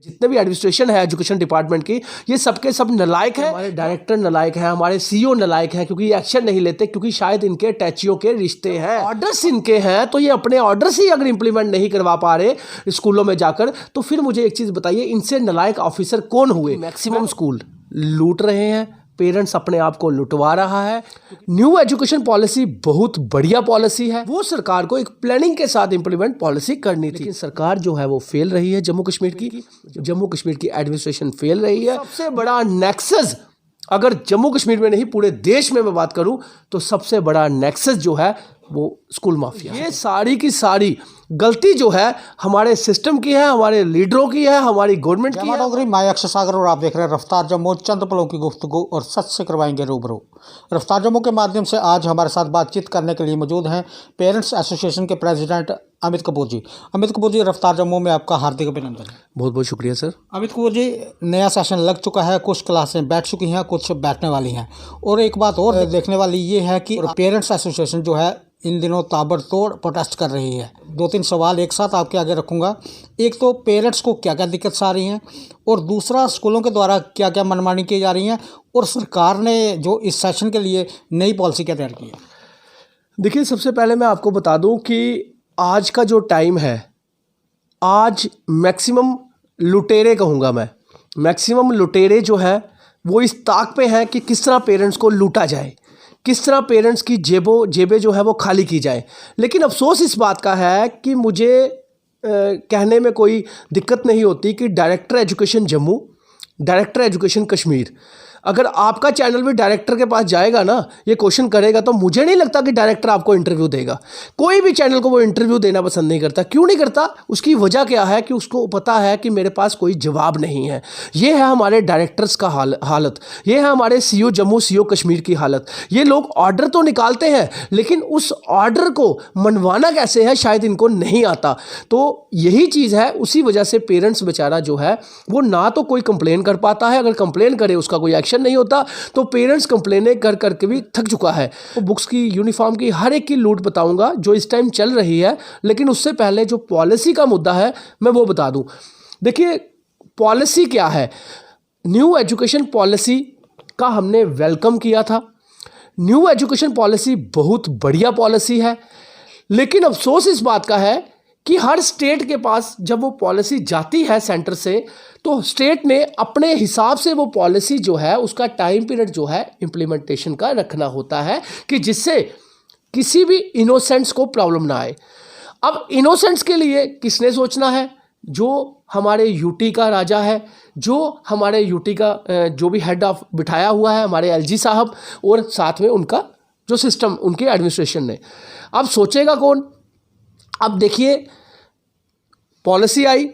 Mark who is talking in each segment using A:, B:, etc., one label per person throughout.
A: जितने भी एडमिनिस्ट्रेशन है एजुकेशन डिपार्टमेंट की, ये सबके सब नलायक हैं। हमारे डायरेक्टर नलायक हैं, हमारे सीईओ नलायक हैं, क्योंकि ये एक्शन नहीं लेते, क्योंकि शायद इनके टैचियों के रिश्ते हैं, ऑर्डर्स इनके हैं, तो ये अपने ऑर्डर्स ही अगर इंप्लीमेंट नहीं करवा पा रहे स्कूलों में जाकर, तो फिर मुझे एक चीज़ बताइए, इनसे नलायक ऑफिसर कौन हुए? मैक्सिमम स्कूल लूट रहे हैं, पेरेंट्स अपने आप को लुटवा रहा है। न्यू एजुकेशन पॉलिसी बहुत बढ़िया पॉलिसी है, वो सरकार को एक प्लानिंग के साथ इंप्लीमेंट पॉलिसी करनी थी, लेकिन सरकार जो है वो फेल रही है। जम्मू कश्मीर की एडमिनिस्ट्रेशन फेल रही है। सबसे बड़ा नेक्सस, अगर जम्मू कश्मीर में नहीं पूरे देश में मैं बात करूं, तो सबसे बड़ा नेक्सस जो है वो स्कूल माफिया। ये सारी की सारी गलती जो है हमारे सिस्टम की है, हमारे लीडरों की है, हमारी गवर्नमेंट की है।
B: मैं अक्षय सागर और आप देख रहे हैं रफ्तार जम्मू। चंद पलों की गुफ्तगू और सच से करवाएंगे रूबरू। रफ्तार जम्मू के माध्यम से आज हमारे साथ बातचीत करने के लिए मौजूद हैं पेरेंट्स एसोसिएशन के प्रेसिडेंट अमित कपूर जी। अमित कपूर जी, रफ्तार जम्मू में आपका हार्दिक अभिनंदन।
A: बहुत बहुत शुक्रिया सर।
B: अमित कपूर जी, नया सेशन लग चुका है, कुछ क्लासें बैठ चुकी हैं, कुछ बैठने वाली हैं, और एक बात और देखने वाली ये है कि पेरेंट्स एसोसिएशन जो है इन दिनों ताबड़तोड़ प्रोटेस्ट कर रही है। 2-3 सवाल एक साथ आपके आगे रखूंगा। एक तो पेरेंट्स को क्या क्या दिक्कत आ रही हैं, और दूसरा स्कूलों के द्वारा क्या क्या मनमानी की जा रही हैं, और सरकार ने जो इस सेशन के लिए नई पॉलिसी क्या तैयार की है।
A: देखिए, सबसे पहले मैं आपको बता दूं कि आज का जो टाइम है, आज मैक्सिमम लुटेरे कहूँगा मैं, मैक्सिमम लुटेरे जो है वो इस ताक पे हैं कि किस तरह पेरेंट्स को लूटा जाए, किस तरह पेरेंट्स की जेबें जो है वो खाली की जाए। लेकिन अफसोस इस बात का है कि मुझे कहने में कोई दिक्कत नहीं होती कि director education Jammu, director education Kashmir, अगर आपका चैनल भी डायरेक्टर के पास जाएगा ना, ये क्वेश्चन करेगा, तो मुझे नहीं लगता कि डायरेक्टर आपको इंटरव्यू देगा। कोई भी चैनल को वो इंटरव्यू देना पसंद नहीं करता। क्यों नहीं करता? उसकी वजह क्या है कि उसको पता है कि मेरे पास कोई जवाब नहीं है। ये है हमारे डायरेक्टर्स का हालत, ये है हमारे सीईओ जम्मू, सीईओ कश्मीर की हालत। ये लोग ऑर्डर तो निकालते हैं, लेकिन उस ऑर्डर को मनवाना कैसे है शायद इनको नहीं आता। तो यही चीज़ है, उसी वजह से पेरेंट्स बेचारा जो है वो ना तो कोई कंप्लेन कर पाता है, अगर कंप्लेन करे उसका कोई एक्शन नहीं होता, तो पेरेंट्स कंप्लेनें कर करके भी थक चुका है। तो बुक्स की, यूनिफॉर्म की, हर एक की लूट बताऊंगा जो इस टाइम चल रही है, लेकिन उससे पहले जो पॉलिसी का मुद्दा है मैं वो बता दूं। देखिए, पॉलिसी क्या है, न्यू एजुकेशन पॉलिसी का हमने वेलकम किया था। न्यू एजुकेशन पॉलिसी बहुत बढ़िया पॉलिसी है, लेकिन अफसोस इस बात का है कि हर स्टेट के पास जब वो पॉलिसी जाती है सेंटर से, तो स्टेट ने अपने हिसाब से वो पॉलिसी जो है उसका टाइम पीरियड जो है इम्प्लीमेंटेशन का रखना होता है, कि जिससे किसी भी इनोसेंट्स को प्रॉब्लम ना आए। अब इनोसेंट्स के लिए किसने सोचना है? जो हमारे यूटी का राजा है, जो हमारे यूटी का जो भी हेड ऑफ बिठाया हुआ है, हमारे एलजी साहब, और साथ में उनका जो सिस्टम, उनके एडमिनिस्ट्रेशन ने। अब सोचेगा कौन? अब देखिए, पॉलिसी आई,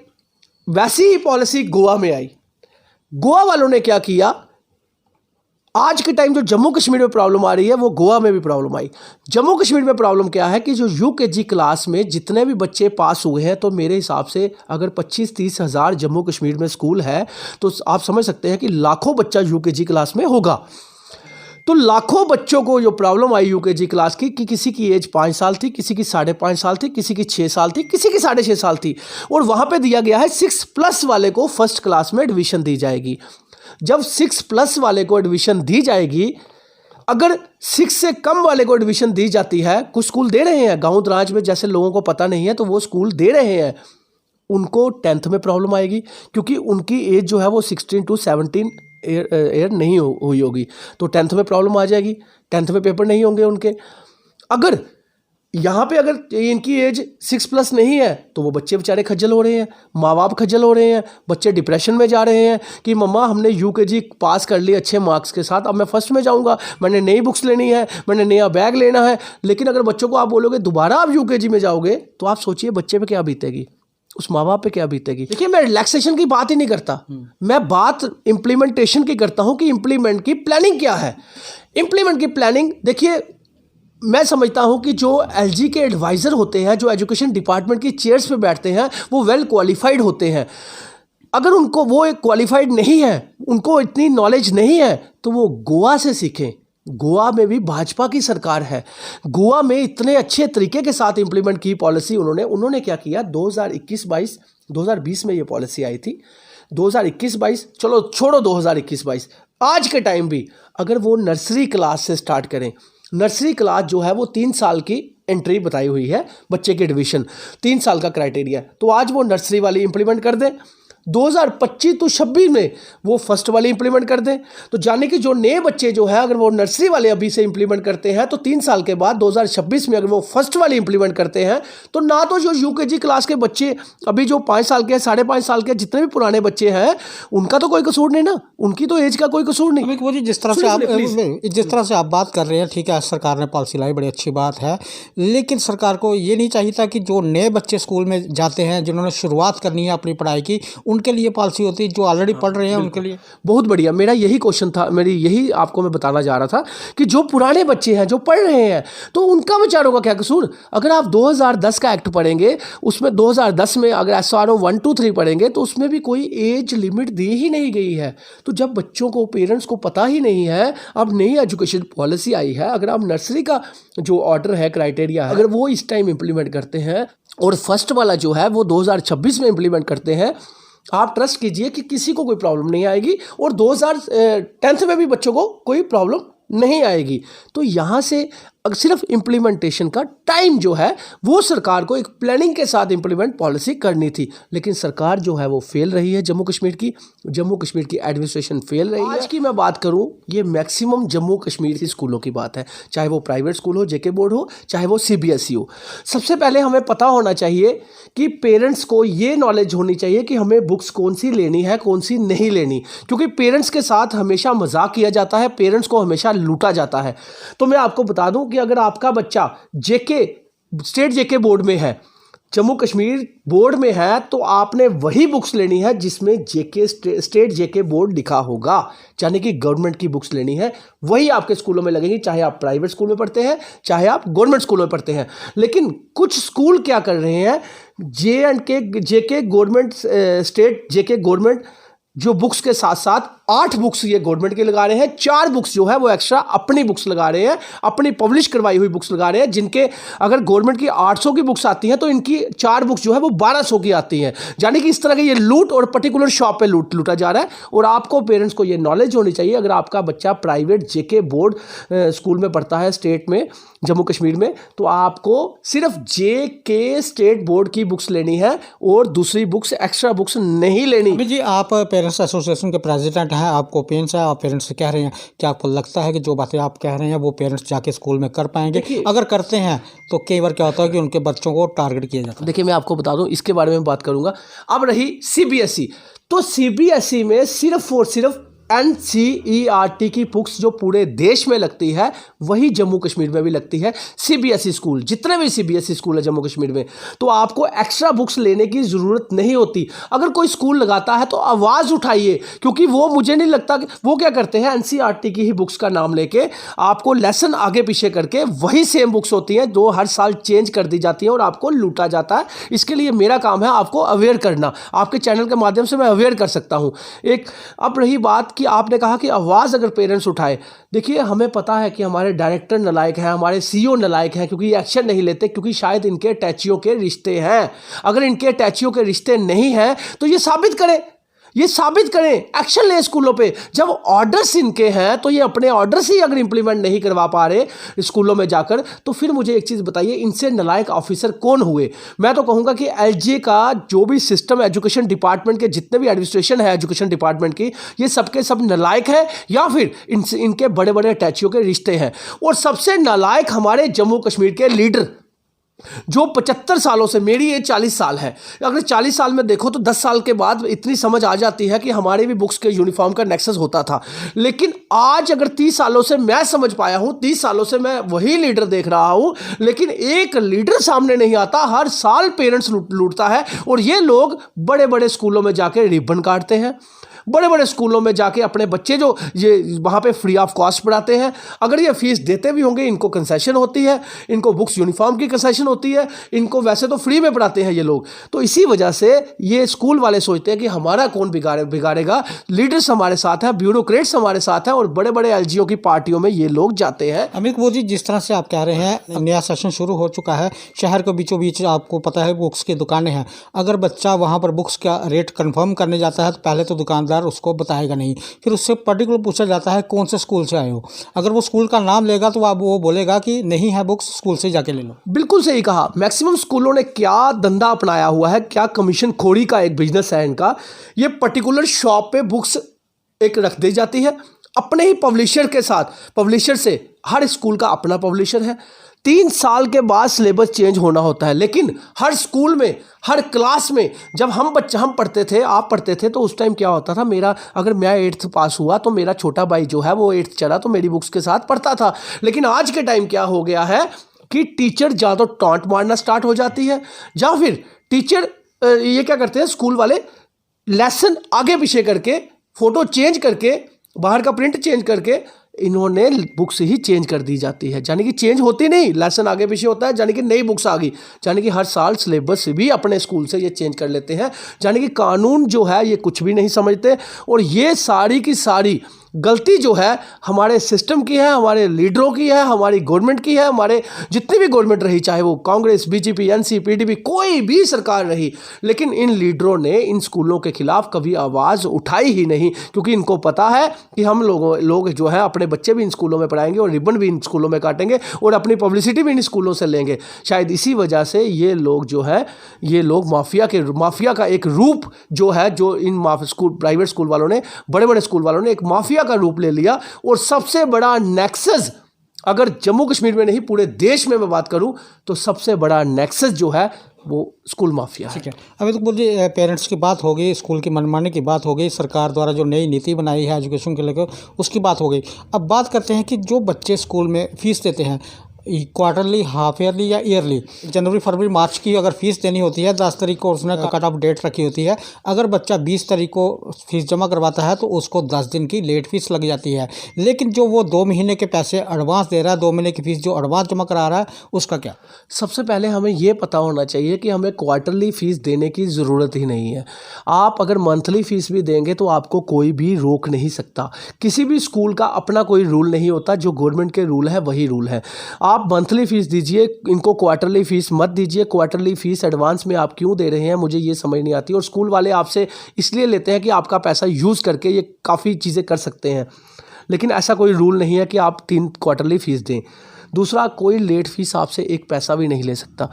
A: वैसी ही पॉलिसी गोवा में आई। गोवा वालों ने क्या किया, आज के टाइम जो जम्मू कश्मीर में प्रॉब्लम आ रही है वो गोवा में भी प्रॉब्लम आई। जम्मू कश्मीर में प्रॉब्लम क्या है कि जो यूकेजी क्लास में जितने भी बच्चे पास हुए हैं, तो मेरे हिसाब से अगर 25-30 हज़ार जम्मू कश्मीर में स्कूल है, तो आप समझ सकते हैं कि लाखों बच्चा यूकेजी क्लास में होगा। तो लाखों बच्चों को जो प्रॉब्लम आई यूकेजी क्लास की, कि किसी की एज 5 साल थी, किसी की 5.5 साल थी, किसी की 6 साल थी, किसी की 6.5 साल थी, और वहाँ पे दिया गया है 6+ वाले को फर्स्ट क्लास में एडमिशन दी जाएगी। जब 6+ वाले को एडमिशन दी जाएगी, अगर 6 से कम वाले को एडमिशन दी जाती है, कुछ स्कूल दे रहे हैं, गाँव दराज में जैसे लोगों को पता नहीं है तो वो स्कूल दे रहे हैं, उनको 10th में प्रॉब्लम आएगी, क्योंकि उनकी एज जो है वो 16 to 17 ईयर नहीं हुई होगी, तो 10th में प्रॉब्लम आ जाएगी, 10th में पेपर नहीं होंगे उनके। अगर यहाँ पे अगर इनकी एज 6+ नहीं है, तो वो बच्चे बेचारे खज्जल हो रहे हैं, माँ बाप खज्जल हो रहे हैं, बच्चे डिप्रेशन में जा रहे हैं कि मम्मा हमने यूकेजी पास कर ली अच्छे मार्क्स के साथ, अब मैं फर्स्ट में जाऊँगा, मैंने नई बुक्स लेनी है, मैंने नया बैग लेना है। लेकिन अगर बच्चों को आप बोलोगे दोबारा आप यूकेजी में जाओगे, तो आप सोचिए बच्चे पे क्या बीतेगी, उस माँ बाप पे क्या बीतेगी। देखिए, मैं रिलैक्सेशन की बात ही नहीं करता, मैं बात इम्प्लीमेंटेशन की करता हूँ कि इम्प्लीमेंट की प्लानिंग क्या है। इम्प्लीमेंट की प्लानिंग, देखिए, मैं समझता हूँ कि जो एलजी के एडवाइज़र होते हैं, जो एजुकेशन डिपार्टमेंट की चेयर्स पे बैठते हैं, वो वेल क्वालिफाइड होते हैं। अगर उनको वो एक क्वालिफाइड नहीं है, उनको इतनी नॉलेज नहीं है, तो वो गोवा से सीखें। गोवा में भी भाजपा की सरकार है, गोवा में इतने अच्छे तरीके के साथ इम्प्लीमेंट की पॉलिसी उन्होंने क्या किया, 2021-22 2020 में ये पॉलिसी आई थी। 2021-22, चलो छोड़ो 2021-22, आज के टाइम भी अगर वो नर्सरी क्लास से स्टार्ट करें, नर्सरी क्लास जो है वो 3 साल की एंट्री बताई हुई है, बच्चे के एडमिशन 3 साल का क्राइटेरिया, तो आज वो नर्सरी वाली इंप्लीमेंट कर दें, 2025 तो 26 में वो फर्स्ट वाले इंप्लीमेंट कर दें। तो जाने कि जो नए बच्चे जो है अगर वो नर्सरी वाले अभी से इंप्लीमेंट करते हैं तो 3 साल के बाद 2026 में अगर वो फर्स्ट वाले इंप्लीमेंट करते हैं तो ना तो जो यूकेजी क्लास के बच्चे अभी जो 5 साल के 5.5 साल के जितने भी पुराने बच्चे हैं उनका तो कोई कसूर नहीं ना, उनकी तो एज का कोई कसूर नहीं।
B: वो जी जिस तरह से आप बात कर रहे हैं, ठीक है, सरकार ने पॉलिसी लाई, बड़ी अच्छी बात है, लेकिन सरकार को ये नहीं चाहिए था कि जो नए बच्चे स्कूल में जाते हैं, जिन्होंने शुरुआत करनी है अपनी पढ़ाई की, उनके लिए पॉलिसी होती है, जो ऑलरेडी पढ़ रहे हैं उनके लिए।
A: बहुत बढ़िया, मेरा यही क्वेश्चन था, मेरी यही आपको मैं बताना जा रहा था कि जो पुराने बच्चे हैं जो पढ़ रहे हैं तो उनका बेचारों का क्या कसूर। अगर आप 2010 का एक्ट पढ़ेंगे, उसमें 2010 में अगर SRO 1, 2, 3 पढ़ेंगे तो उसमें भी कोई एज लिमिट दी ही नहीं गई है। तो जब बच्चों को, पेरेंट्स को पता ही नहीं है, अब नई एजुकेशन पॉलिसी आई है, अगर आप नर्सरी का जो ऑर्डर है, क्राइटेरिया है, अगर वो इस टाइम इंप्लीमेंट करते हैं और फर्स्ट वाला जो है वो 2026 में इंप्लीमेंट करते हैं, आप ट्रस्ट कीजिए कि किसी को कोई प्रॉब्लम नहीं आएगी और 2010 में भी बच्चों को कोई प्रॉब्लम नहीं आएगी। तो यहाँ से सिर्फ इम्प्लीमेंटेशन का टाइम जो है वो सरकार को एक प्लानिंग के साथ इम्प्लीमेंट पॉलिसी करनी थी, लेकिन सरकार जो है वो फेल रही है। जम्मू कश्मीर की एडमिनिस्ट्रेशन फेल रही है। आज की मैं बात करूं, ये मैक्सिमम जम्मू कश्मीर की स्कूलों की बात है, चाहे वो प्राइवेट स्कूल हो, जेके बोर्ड हो, चाहे वो CBSE हो। सबसे पहले हमें पता होना चाहिए कि पेरेंट्स को ये नॉलेज होनी चाहिए कि हमें बुक्स कौन सी लेनी है, कौन सी नहीं लेनी, क्योंकि पेरेंट्स के साथ हमेशा मजाक किया जाता है, पेरेंट्स को हमेशा लूटा जाता है। तो मैं आपको बता दूं कि अगर आपका बच्चा स्टेट जेके बोर्ड में है, जम्मू कश्मीर बोर्ड में है, तो आपने वही बुक्स लेनी है जिसमें स्टेट जेके बोर्ड लिखा होगा, यानी कि गवर्नमेंट की बुक्स लेनी है, वही आपके स्कूलों में लगेंगी, चाहे आप प्राइवेट स्कूल में पढ़ते हैं, चाहे आप गवर्नमेंट स्कूल में पढ़ते हैं। लेकिन कुछ स्कूल क्या कर रहे हैं, जेके गवर्नमेंट, स्टेट जेके गवर्नमेंट जो बुक्स के साथ साथ 8 बुक्स ये गवर्नमेंट के लगा रहे हैं, 4 बुक्स जो है वो एक्स्ट्रा अपनी बुक्स लगा रहे हैं, अपनी पब्लिश करवाई हुई बुक्स लगा रहे हैं, जिनके अगर गवर्नमेंट की 800 की बुक्स आती हैं तो इनकी 4 बुक्स जो है वो 1200 की आती हैं। यानी कि इस तरह के ये लूट और पर्टिकुलर शॉप पे लूटा जा रहा है। और आपको पेरेंट्स को ये नॉलेज होनी चाहिए, अगर आपका बच्चा प्राइवेट जेके बोर्ड स्कूल में पढ़ता है स्टेट में, जम्मू कश्मीर में, तो आपको सिर्फ जेके स्टेट बोर्ड की बुक्स लेनी है और दूसरी बुक्स, एक्स्ट्रा बुक्स नहीं लेनी।
B: अभी जी आप पेरेंट्स एसोसिएशन के प्रेसिडेंट हैं, आपको पेरेंट्स है, आप पेरेंट्स से कह रहे हैं, क्या आपको लगता है कि जो बातें आप कह रहे हैं वो पेरेंट्स जाके स्कूल में कर पाएंगे? अगर करते हैं तो कई बार क्या होता है कि उनके बच्चों को टारगेट किया जाता है।
A: देखिए मैं आपको बता दूं, इसके बारे में बात करूंगा। अब रही CBSE, तो CBSE में सिर्फ और सिर्फ NCERT की बुक्स जो पूरे देश में लगती है वही जम्मू कश्मीर में भी लगती है। CBSE स्कूल, जितने भी CBSE स्कूल है जम्मू कश्मीर में, तो आपको एक्स्ट्रा बुक्स लेने की ज़रूरत नहीं होती। अगर कोई स्कूल लगाता है तो आवाज़ उठाइए, क्योंकि वो मुझे नहीं लगता कि वो क्या करते हैं, NCERT की ही बुक्स का नाम लेके आपको लेसन आगे पीछे करके वही सेम बुक्स होती हैं जो हर साल चेंज कर दी जाती हैं और आपको लूटा जाता है। इसके लिए मेरा काम है आपको अवेयर करना, आपके चैनल के माध्यम से मैं अवेयर कर सकता हूँ। अब रही बात कि आपने कहा कि आवाज़ अगर पेरेंट्स उठाए, देखिए हमें पता है कि हमारे डायरेक्टर नालायक हैं, हमारे CEO नालायक हैं, क्योंकि ये एक्शन नहीं लेते, क्योंकि शायद इनके अटैचियों के रिश्ते हैं। अगर इनके अटैचियों के रिश्ते नहीं हैं तो ये साबित करें, एक्शन लें स्कूलों पे। जब ऑर्डर्स इनके हैं तो ये अपने ऑर्डर्स ही अगर इंप्लीमेंट नहीं करवा पा रहे स्कूलों में जाकर, तो फिर मुझे एक चीज़ बताइए, इनसे नालायक ऑफिसर कौन हुए? मैं तो कहूँगा कि LJ का जो भी सिस्टम, एजुकेशन डिपार्टमेंट के जितने भी एडमिनिस्ट्रेशन है एजुकेशन डिपार्टमेंट की, ये सबके सब नालायक है या फिर इनके बड़े बड़े अटैचियों के रिश्ते हैं। और सबसे नालायक हमारे जम्मू कश्मीर के लीडर, जो 75 सालों से, मेरी एज 40 साल है, अगर 40 साल में देखो तो 10 साल के बाद इतनी समझ आ जाती है कि हमारे भी बुक्स के यूनिफॉर्म का नेक्सस होता था। लेकिन आज अगर 30 सालों से मैं समझ पाया हूं, 30 सालों से मैं वही लीडर देख रहा हूं, लेकिन एक लीडर सामने नहीं आता। हर साल पेरेंट्स लूटता है और ये लोग बड़े बड़े स्कूलों में जाकर रिबन काटते हैं, बड़े बड़े स्कूलों में जाके अपने बच्चे जो ये वहाँ पे फ्री ऑफ कॉस्ट पढ़ाते हैं। अगर ये फीस देते भी होंगे, इनको कंसेशन होती है, इनको बुक्स यूनिफॉर्म की कंसेशन होती है, इनको वैसे तो फ्री में पढ़ाते हैं ये लोग। तो इसी वजह से ये स्कूल वाले सोचते हैं कि हमारा कौन बिगाड़ेगा, लीडर्स हमारे साथ हैं, ब्यूरोक्रेट्स हमारे साथ हैं, और बड़े बड़े एलजीओ की पार्टियों में ये लोग जाते हैं।
B: अमित कपूर जी, जिस तरह से आप कह रहे हैं नया सेशन शुरू हो चुका है, शहर के बीचों बीच आपको पता है बुक्स की दुकानें हैं। अगर बच्चा वहाँ पर बुक्स का रेट कंफर्म करने जाता है तो पहले तो दुकानदार उसको बताएगा नहीं, फिर उससे पर्टिकुलर पूछा जाता है कौन से स्कूल से आए हो। अगर वो स्कूल का नाम लेगा तो अब वो बोलेगा कि नहीं है बुक्स, स्कूल से जाके ले लो।
A: बिल्कुल सही कहा। मैक्सिमम स्कूलों ने क्या धंधा अपनाया हुआ है, क्या कमीशन खोरी का एक बिजनेस है इनका। ये पर्टिकुलर शॉप पे बुक्स एक रख दी जाती है अपने ही पब्लिशर के साथ। पब्लिशर से हर स्कूल का अपना पब्लिशर है। 3 साल के बाद सिलेबस चेंज होना होता है, लेकिन हर स्कूल में, हर क्लास में, जब हम पढ़ते थे, आप पढ़ते थे, तो उस टाइम क्या होता था, अगर मैं 8th पास हुआ तो मेरा छोटा भाई जो है वो 8th चला तो मेरी बुक्स के साथ पढ़ता था। लेकिन आज के टाइम क्या हो गया है कि टीचर या तो टॉन्ट मारना स्टार्ट हो जाती है, या फिर टीचर ये क्या करते हैं, स्कूल वाले लेसन आगे पीछे करके, फोटो चेंज करके, बाहर का प्रिंट चेंज करके, इन्होंने बुक्स ही चेंज कर दी जाती है। यानी कि चेंज होती नहीं, लेसन आगे पीछे होता है, यानी कि नई बुक्स आ गई। यानी कि हर साल सिलेबस भी अपने स्कूल से ये चेंज कर लेते हैं। यानी कि कानून जो है ये कुछ भी नहीं समझते, और ये सारी की सारी गलती जो है हमारे सिस्टम की है, हमारे लीडरों की है, हमारी गवर्नमेंट की है। हमारे जितनी भी गवर्नमेंट रही, चाहे वो कांग्रेस, बीजेपी, एनसी, पीडीपी, कोई भी सरकार रही, लेकिन इन लीडरों ने इन स्कूलों के खिलाफ कभी आवाज़ उठाई ही नहीं, क्योंकि इनको पता है कि हम लोग जो है अपने बच्चे भी इन स्कूलों में पढ़ाएंगे और रिबन भी इन स्कूलों में काटेंगे और अपनी पब्लिसिटी भी इन स्कूलों से लेंगे। शायद इसी वजह से ये लोग जो है, ये लोग माफिया का एक रूप जो है, जो इन प्राइवेट स्कूल वालों ने, बड़े बड़े स्कूल वालों ने एक माफिया का रूप ले लिया। और सबसे बड़ा नेक्सस, अगर जम्मू कश्मीर में नहीं पूरे देश में मैं बात करूं, तो सबसे बड़ा नेक्सस जो है वो स्कूल माफिया है।
B: ठीक है, अभी तो बोलिए, पेरेंट्स की बात हो गई, स्कूल की मनमानी की बात हो गई, सरकार द्वारा जो नई नीति बनाई है एजुकेशन के लेकर उसकी बात हो गई। अब बात करते हैं कि जो बच्चे स्कूल में फीस देते हैं, क्वार्टरली, हाफ ईयरली या ईयरली, जनवरी फरवरी मार्च की अगर फीस देनी होती है, 10 तारीख को उसने कट ऑफ डेट रखी होती है। अगर बच्चा 20 तारीख को फीस जमा करवाता है तो उसको 10 दिन की लेट फीस लग जाती है। लेकिन जो वो 2 महीने के पैसे एडवांस दे रहा है, 2 महीने की फीस जो एडवांस जमा करा रहा है, उसका क्या?
A: सबसे पहले हमें ये पता होना चाहिए कि हमें क्वार्टरली फ़ीस देने की ज़रूरत ही नहीं है। आप अगर मंथली फ़ीस भी देंगे तो आपको कोई भी रोक नहीं सकता। किसी भी स्कूल का अपना कोई रूल नहीं होता, जो गवर्नमेंट के रूल है वही रूल है। आप मंथली फ़ीस दीजिए, इनको क्वार्टरली फ़ीस मत दीजिए। क्वार्टरली फ़ीस एडवांस में आप क्यों दे रहे हैं, मुझे ये समझ नहीं आती। और स्कूल वाले आपसे इसलिए लेते हैं कि आपका पैसा यूज़ करके ये काफ़ी चीज़ें कर सकते हैं, लेकिन ऐसा कोई रूल नहीं है कि आप 3 क्वार्टरली फ़ीस दें। दूसरा, कोई लेट फीस आपसे एक पैसा भी नहीं ले सकता।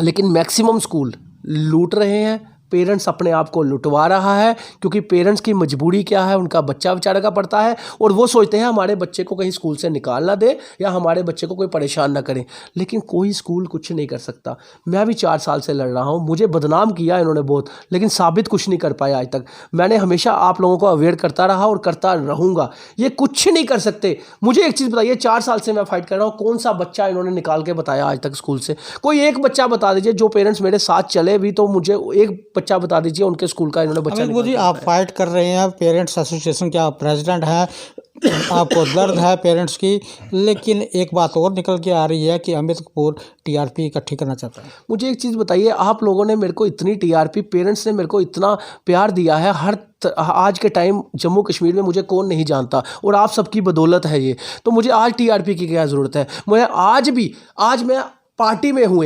A: लेकिन मैक्सिमम स्कूल लूट रहे हैं, पेरेंट्स अपने आप को लुटवा रहा है, क्योंकि पेरेंट्स की मजबूरी क्या है, उनका बच्चा बेचारा का पड़ता है और वो सोचते हैं हमारे बच्चे को कहीं स्कूल से निकाल ना दे या हमारे बच्चे को कोई परेशान ना करे। लेकिन कोई स्कूल कुछ नहीं कर सकता। मैं भी 4 साल से लड़ रहा हूँ, मुझे बदनाम किया इन्होंने बहुत, लेकिन साबित कुछ नहीं कर पाया आज तक। मैंने हमेशा आप लोगों को अवेयर करता रहा और करता रहूँगा। ये कुछ नहीं कर सकते। मुझे एक चीज़ बताइए, 4 साल से मैं फाइट कर रहा हूँ, कौन सा बच्चा इन्होंने निकाल के बताया आज तक स्कूल से? कोई एक बच्चा बता दीजिए, जो पेरेंट्स मेरे साथ चले भी तो मुझे एक बच्चा बता दीजिए उनके स्कूल का इन्होंने बच्चा
B: अमित जी, आप फाइट कर रहे हैं, पेरेंट्स एसोसिएशन के आप प्रेसिडेंट हैं, आपको दर्द है पेरेंट्स की, लेकिन एक बात और निकल के आ रही है कि अमित कपूर टीआरपी इकट्ठी करना चाहता है।
A: मुझे एक चीज़ बताइए, आप लोगों ने मेरे को इतनी टीआरपी, पेरेंट्स ने मेरे को इतना प्यार दिया है, आज के टाइम जम्मू कश्मीर में मुझे कौन नहीं जानता, और आप सबकी बदौलत है ये। तो मुझे आज टीआरपी की क्या ज़रूरत है? आज मैं पार्टी में हूँ,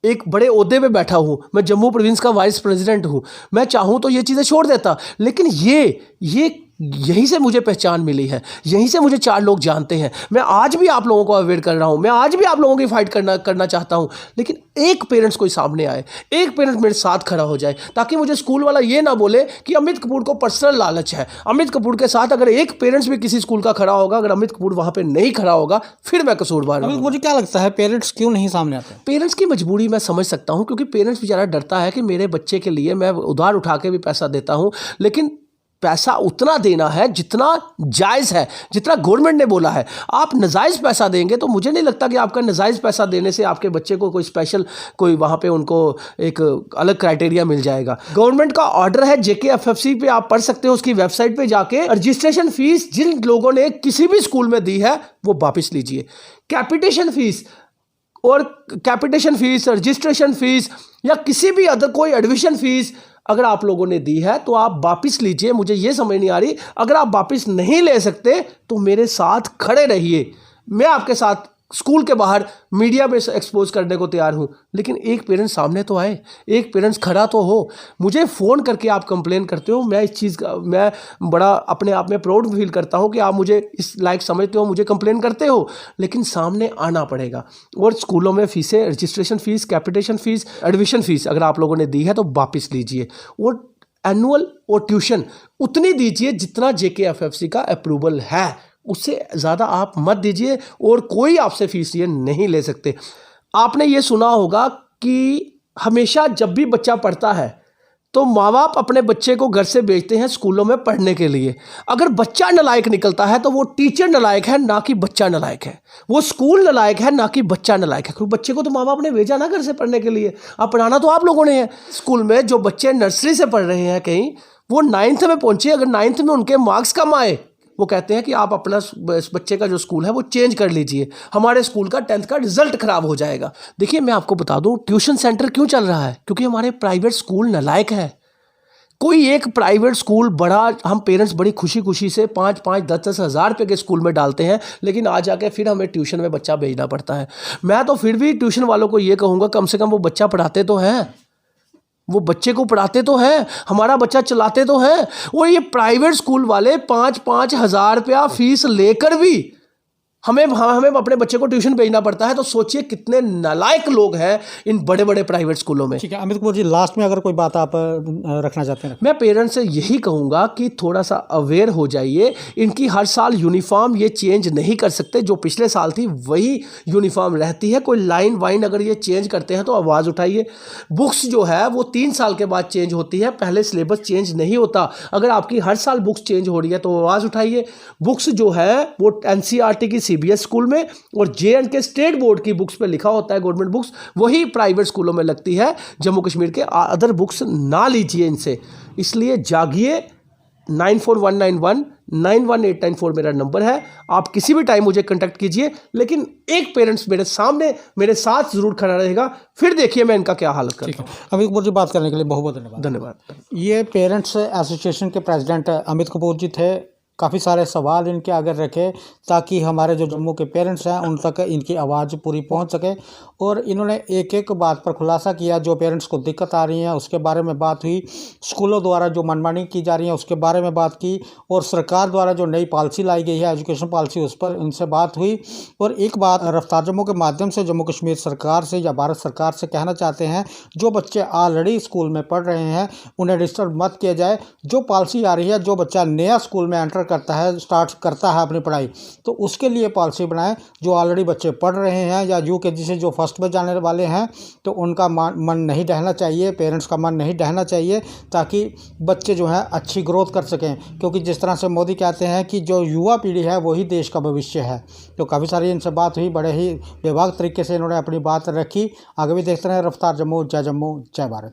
A: एक बड़े ओहदे पे बैठा हूँ, मैं जम्मू प्रोविंस का वाइस प्रेसिडेंट हूँ। मैं चाहूँ तो ये चीज़ें छोड़ देता, लेकिन ये यहीं से मुझे पहचान मिली है, यहीं से मुझे 4 लोग जानते हैं। मैं आज भी आप लोगों को अवेयर कर रहा हूँ, मैं आज भी आप लोगों की फाइट करना चाहता हूँ, लेकिन एक पेरेंट्स कोई सामने आए, एक पेरेंट्स मेरे साथ खड़ा हो जाए, ताकि मुझे स्कूल वाला ये ना बोले कि अमित कपूर को पर्सनल लालच है। अमित कपूर के साथ अगर एक पेरेंट्स भी किसी स्कूल का खड़ा होगा, अगर अमित कपूर वहाँ पर नहीं खड़ा होगा, फिर मैं कसूरवार हूँ।
B: मुझे क्या लगता है, पेरेंट्स क्यों नहीं सामने आते?
A: पेरेंट्स की मजबूरी मैं समझ सकता हूँ, क्योंकि पेरेंट्स बेचारा डरता है कि मेरे बच्चे के लिए मैं उधार उठा के भी पैसा देता हूँ, लेकिन पैसा उतना देना है जितना जायज़ है, जितना गवर्नमेंट ने बोला है। आप नाजायज़ पैसा देंगे तो मुझे नहीं लगता कि आपका नाजायज़ पैसा देने से आपके बच्चे को कोई स्पेशल कोई वहाँ पे उनको एक अलग क्राइटेरिया मिल जाएगा। गवर्नमेंट का ऑर्डर है, JKFFC पे आप पढ़ सकते हो, उसकी वेबसाइट पे जाके रजिस्ट्रेशन फीस जिन लोगों ने किसी भी स्कूल में दी है वो वापस लीजिए। कैपिटेशन फीस, रजिस्ट्रेशन फीस या किसी भी अदर कोई एडमिशन फीस अगर आप लोगों ने दी है तो आप वापस लीजिए। मुझे ये समझ नहीं आ रही, अगर आप वापस नहीं ले सकते तो मेरे साथ खड़े रहिए, मैं आपके साथ स्कूल के बाहर मीडिया में एक्सपोज करने को तैयार हूँ, लेकिन एक पेरेंट्स सामने तो आए, एक पेरेंट्स खड़ा तो हो। मुझे फ़ोन करके आप कंप्लेन करते हो, मैं इस चीज़ का मैं बड़ा अपने आप में प्राउड फील करता हूँ कि आप मुझे इस लायक समझते हो, मुझे कंप्लेन करते हो, लेकिन सामने आना पड़ेगा। और स्कूलों में फ़ीसें, registration fees, capitation fees, admission fees अगर आप लोगों ने दी है तो वापस लीजिए। और एनुअल और ट्यूशन उतनी दीजिए जितना JKFFC का अप्रूवल है, उससे ज़्यादा आप मत दीजिए और कोई आपसे फीस ये नहीं ले सकते। आपने ये सुना होगा कि हमेशा जब भी बच्चा पढ़ता है तो माँ बाप अपने बच्चे को घर से भेजते हैं स्कूलों में पढ़ने के लिए। अगर बच्चा नालायक निकलता है तो वो टीचर नालायक है, ना कि बच्चा नालायक है। वो स्कूल नालायक है, ना कि बच्चा नालायक है। क्योंकि बच्चे को तो माँ बाप ने भेजा ना घर से पढ़ने के लिए, अब पढ़ाना तो आप लोगों ने है। स्कूल में जो बच्चे नर्सरी से पढ़ रहे हैं कहीं, वो 9th में पहुँचे, अगर 9th में उनके मार्क्स कम आए वो कहते हैं कि आप अपना इस बच्चे का जो स्कूल है वो चेंज कर लीजिए, हमारे स्कूल का 10th का रिजल्ट खराब हो जाएगा। देखिए मैं आपको बता दूं ट्यूशन सेंटर क्यों चल रहा है, क्योंकि हमारे प्राइवेट स्कूल नालायक हैं। कोई एक प्राइवेट स्कूल बड़ा, हम पेरेंट्स बड़ी खुशी खुशी से 5-5, 10-10 हज़ार रुपये के स्कूल में डालते हैं, लेकिन आ जाके फिर हमें ट्यूशन में बच्चा भेजना पड़ता है। मैं तो फिर भी ट्यूशन वालों को ये कहूँगा, कम से कम वो बच्चा पढ़ाते तो हैं, वो बच्चे को पढ़ाते तो हैं, हमारा बच्चा चलाते तो हैं। और ये प्राइवेट स्कूल वाले 5-5 हज़ार रुपया फीस लेकर भी हमें अपने बच्चे को ट्यूशन भेजना पड़ता है। तो सोचिए कितने नालायक लोग हैं इन बड़े बड़े प्राइवेट स्कूलों में।
B: ठीक है अमित कुमार जी, लास्ट में अगर कोई बात आप रखना चाहते हैं।
A: मैं पेरेंट्स से यही कहूँगा कि थोड़ा सा अवेयर हो जाइए। इनकी हर साल यूनिफॉर्म ये चेंज नहीं कर सकते, जो पिछले साल थी वही यूनिफॉर्म रहती है। कोई लाइन वाइन अगर ये चेंज करते हैं तो आवाज़ उठाइए। बुक्स जो है वो 3 साल के बाद चेंज होती है, पहले सिलेबस चेंज नहीं होता। अगर आपकी हर साल बुक्स चेंज हो रही है तो आवाज़ उठाइए। बुक्स जो है वो NCERT की CBS स्कूल में और J&K स्टेट बोर्ड की बुक्स पे लिखा होता है गवर्नमेंट बुक्स, वही प्राइवेट स्कूलों में लगती है। जम्मू कश्मीर के अदर बुक्स ना लीजिए इनसे। इसलिए जागिए। 941919 91894 मेरा नंबर है, आप किसी भी टाइम मुझे कांटेक्ट कीजिए, लेकिन एक पेरेंट्स मेरे सामने मेरे साथ ज़रूर खड़ा रहेगा, फिर देखिए मैं इनका क्या हालत करता हूँ।
B: अमित कपूर जी, बात करने के लिए बहुत बहुत धन्यवाद।
A: धन्यवाद।
B: ये पेरेंट्स एसोसिएशन के प्रेसिडेंट अमित कपूर जी थे। काफ़ी सारे सवाल इनके आगे रखे ताकि हमारे जो जम्मू के पेरेंट्स हैं उन तक इनकी आवाज़ पूरी पहुंच सके, और इन्होंने एक एक बात पर खुलासा किया। जो पेरेंट्स को दिक्कत आ रही है उसके बारे में बात हुई, स्कूलों द्वारा जो मनमानी की जा रही है उसके बारे में बात की, और सरकार द्वारा जो नई पॉलिसी लाई गई है एजुकेशन पॉलिसी, उस पर इनसे बात हुई। और एक बात रफ्तार जम्मू के माध्यम से जम्मू कश्मीर सरकार से या भारत सरकार से कहना चाहते हैं, जो बच्चे ऑलरेडी स्कूल में पढ़ रहे हैं उन्हें डिस्टर्ब मत किया जाए। जो पॉलिसी आ रही है, जो बच्चा नया स्कूल में एंटर करता है, स्टार्ट करता है अपनी पढ़ाई, तो उसके लिए पॉलिसी बनाएं। जो ऑलरेडी बच्चे पढ़ रहे हैं या UKG से जो फर्स्ट में जाने वाले हैं, तो उनका मन नहीं डहना चाहिए, पेरेंट्स का मन नहीं डहना चाहिए, ताकि बच्चे जो हैं अच्छी ग्रोथ कर सकें। क्योंकि जिस तरह से मोदी कहते हैं कि जो युवा पीढ़ी है वही देश का भविष्य है। तो काफ़ी सारी इनसे बात हुई, बड़े ही बेबाक तरीके से इन्होंने अपनी बात रखी। आगे भी देखते रहें रफ्तार जम्मू। जय भारत।